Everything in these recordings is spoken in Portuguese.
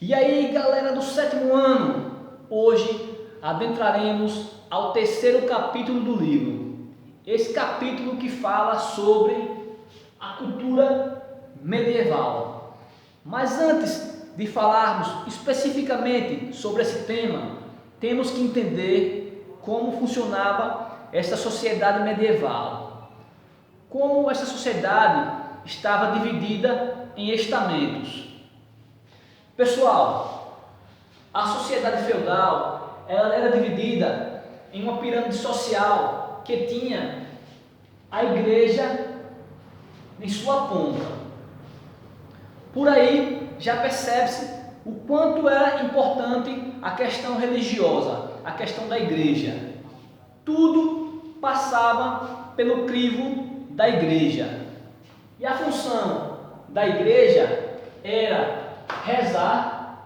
E aí, galera do sétimo ano, hoje adentraremos ao terceiro capítulo do livro. Esse capítulo que fala sobre a cultura medieval. Mas antes de falarmos especificamente sobre esse tema, temos que entender como funcionava essa sociedade medieval. Como essa sociedade estava dividida em estamentos. Pessoal, a sociedade feudal ela era dividida em uma pirâmide social que tinha a igreja em sua ponta. Por aí já percebe-se o quanto era importante a questão religiosa, a questão da igreja. Tudo passava pelo crivo da igreja. E a função da igreja era rezar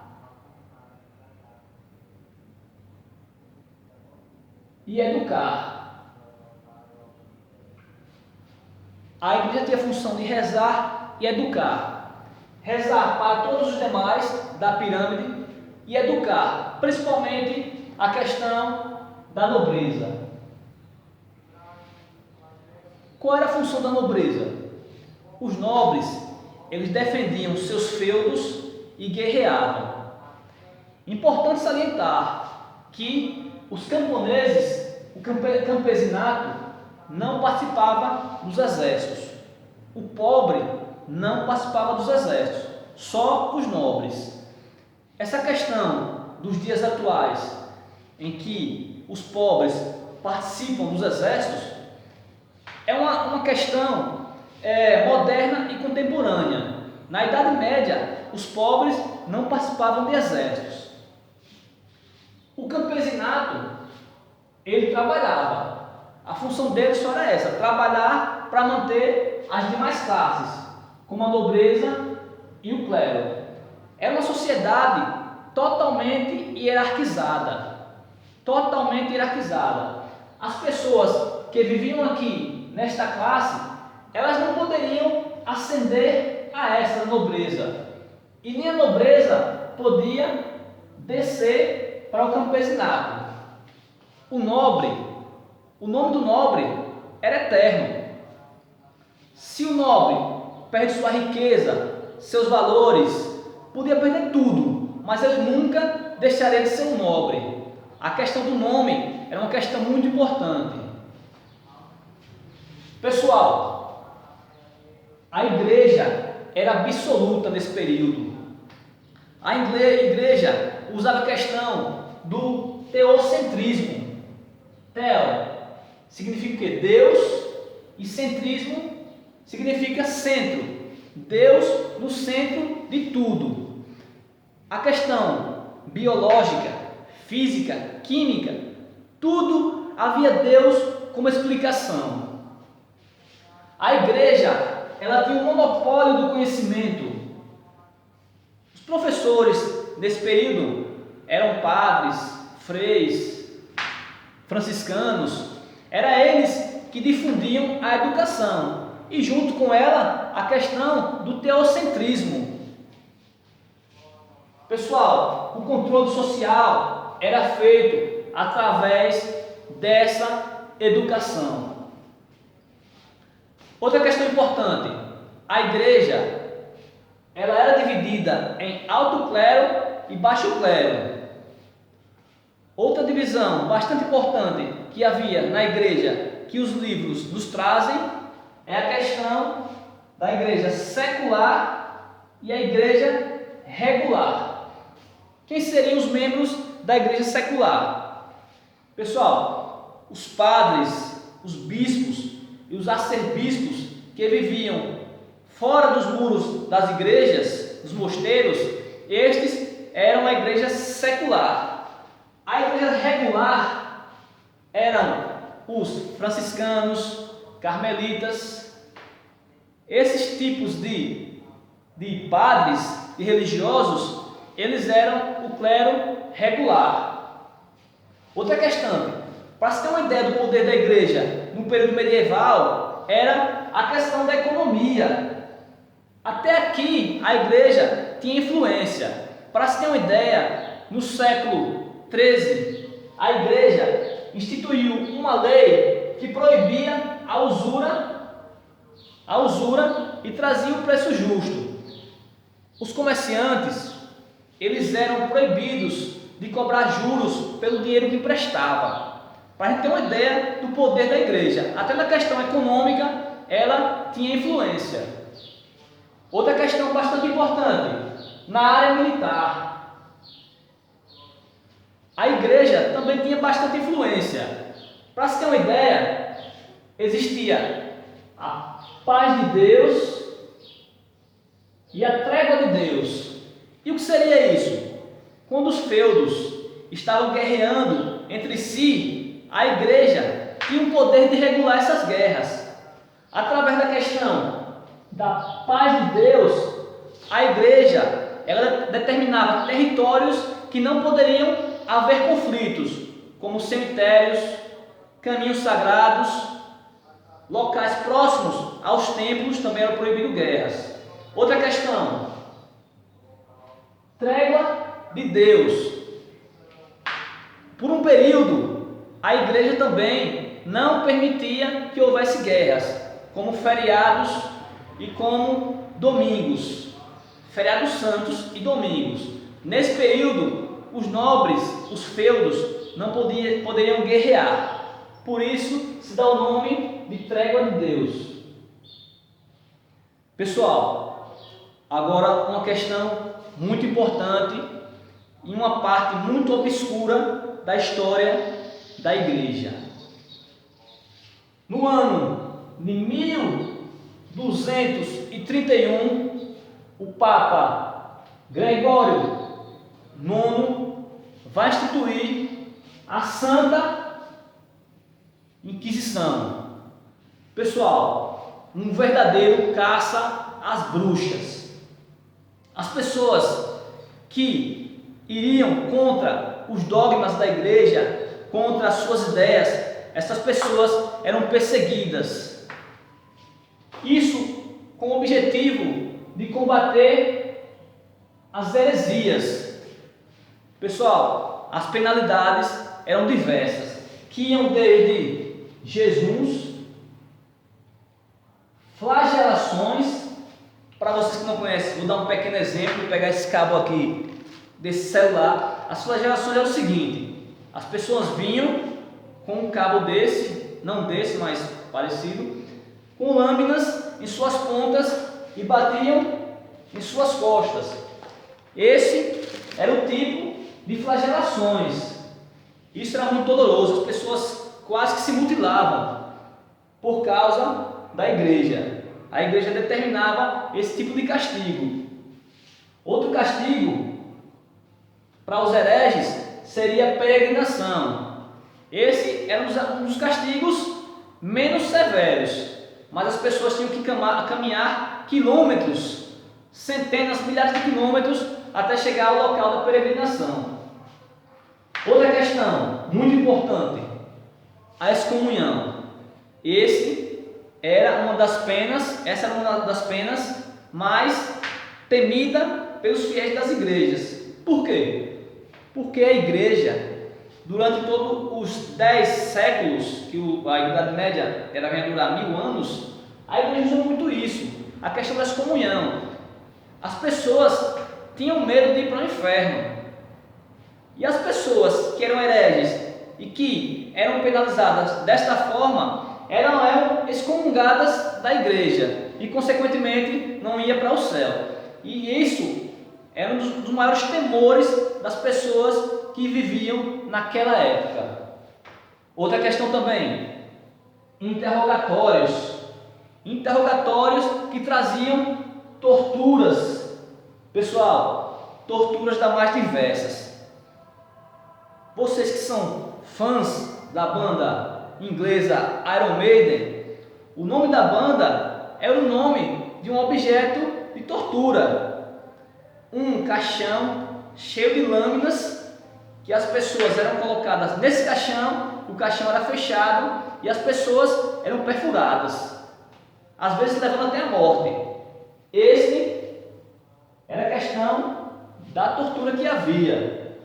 e educar. A igreja tinha a função de rezar e educar. Rezar para todos os demais da pirâmide e educar, principalmente a questão da nobreza. Qual era a função da nobreza? Os nobres, eles defendiam seus feudos e guerreavam. Importante salientar que os camponeses, o campesinato, não participava dos exércitos. O pobre não participava dos exércitos, só os nobres. Essa questão dos dias atuais, em que os pobres participam dos exércitos, é uma questão moderna e contemporânea. Na Idade Média, os pobres não participavam de exércitos. O campesinato, ele trabalhava. A função dele só era essa, trabalhar para manter as demais classes, como a nobreza e o clero. Era uma sociedade totalmente hierarquizada. Totalmente hierarquizada. As pessoas que viviam aqui nesta classe, elas não poderiam ascender a essa nobreza. E nem a nobreza podia descer para o campesinato. O nome do nobre era eterno. Se o nobre perde sua riqueza, seus valores, podia perder tudo, mas ele nunca deixaria de ser um nobre. A questão do nome era uma questão muito importante. Pessoal, a igreja era absoluta nesse período. A igreja usava a questão do teocentrismo. Teo significa o quê? Deus, e centrismo significa centro. Deus no centro de tudo. A questão biológica, física, química, tudo havia Deus como explicação. A igreja, ela tinha um monopólio do conhecimento. Os professores nesse período eram padres, freis, franciscanos. Eram eles que difundiam a educação e junto com ela a questão do teocentrismo. Pessoal, o controle social era feito através dessa educação. Outra questão importante, a igreja ela era dividida em alto clero e baixo clero. Outra divisão bastante importante que havia na igreja, que os livros nos trazem, é a questão da igreja secular e a igreja regular. Quem seriam os membros da igreja secular? Pessoal, os padres, os bispos e os arcebispos que viviam fora dos muros das igrejas, dos mosteiros, estes eram a igreja secular. A igreja regular eram os franciscanos, carmelitas. Esses tipos de padres e religiosos, eles eram o clero regular. Outra questão, para se ter uma ideia do poder da igreja no período medieval, era a questão da economia. Até aqui a igreja tinha influência. Para se ter uma ideia, no século XIII, a igreja instituiu uma lei que proibia a usura e trazia o preço justo. Os comerciantes, eles eram proibidos de cobrar juros pelo dinheiro que emprestava. Para a gente ter uma ideia do poder da igreja, até na questão econômica, ela tinha influência. Outra questão bastante importante, na área militar, a igreja também tinha bastante influência. Para se ter uma ideia, existia a paz de Deus e a trégua de Deus. E o que seria isso? Quando os feudos estavam guerreando entre si, a igreja tinha o poder de regular essas guerras. Através da questão da paz de Deus, a igreja ela determinava territórios que não poderiam haver conflitos, como cemitérios, caminhos sagrados, locais próximos aos templos também eram proibidos guerras. Outra questão, trégua de Deus. Por um período, a igreja também não permitia que houvesse guerras, como feriados e como domingos, feriados santos e domingos. Nesse período, os nobres, os feudos, não poderiam guerrear. Por isso, se dá o nome de trégua de Deus. Pessoal, agora uma questão muito importante e uma parte muito obscura da história da igreja. No ano de 1231, o Papa Gregório IX vai instituir a Santa Inquisição. Pessoal, um verdadeiro caça às bruxas. As pessoas que iriam contra os dogmas da igreja, contra as suas ideias, essas pessoas eram perseguidas. Isso com o objetivo de combater as heresias. Pessoal, as penalidades eram diversas, que iam desde Jesus, flagelações. Para vocês que não conhecem, vou dar um pequeno exemplo, vou pegar esse cabo aqui desse celular. As flagelações eram o seguinte: as pessoas vinham com um cabo desse, não desse, mas parecido, com lâminas em suas pontas e batiam em suas costas. Esse era o tipo de flagelações. Isso era muito doloroso, as pessoas quase que se mutilavam por causa da igreja. A igreja determinava esse tipo de castigo. Outro castigo para os hereges seria a peregrinação. Esse era um dos castigos menos severos, mas as pessoas tinham que caminhar quilômetros, centenas, milhares de quilômetros até chegar ao local da peregrinação. Outra questão muito importante, a excomunhão. Essa era uma das penas mais temida pelos fiéis das igrejas. Por quê? Porque a igreja, durante todos os 10 séculos, que a Idade Média vai durar 1000 anos, a igreja usou muito isso, a questão da excomunhão. As pessoas tinham medo de ir para o inferno. E as pessoas que eram hereges e que eram penalizadas desta forma, eram excomungadas da igreja e, consequentemente, não ia para o céu. E isso era um dos maiores temores das pessoas que viviam naquela época. Outra questão também, interrogatórios que traziam torturas. Pessoal, torturas das mais diversas. Vocês que são fãs da banda inglesa Iron Maiden, o nome da banda era o nome de um objeto de tortura, um caixão cheio de lâminas que as pessoas eram colocadas nesse caixão, o caixão era fechado e as pessoas eram perfuradas, às vezes levando até a morte. Esse era a questão da tortura que havia.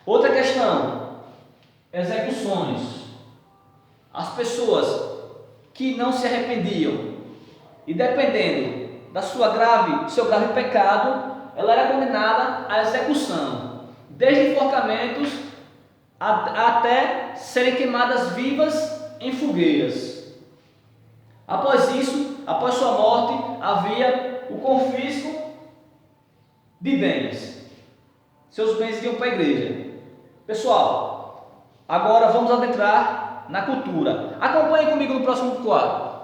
Outra questão: execuções. As pessoas que não se arrependiam e dependendo da seu grave pecado, ela era condenada à execução, desde enforcamentos até serem queimadas vivas em fogueiras. Após isso, após sua morte, havia o confisco de bens. Seus bens iam para a igreja. Pessoal, agora vamos adentrar na cultura. Acompanhe comigo no próximo quadro.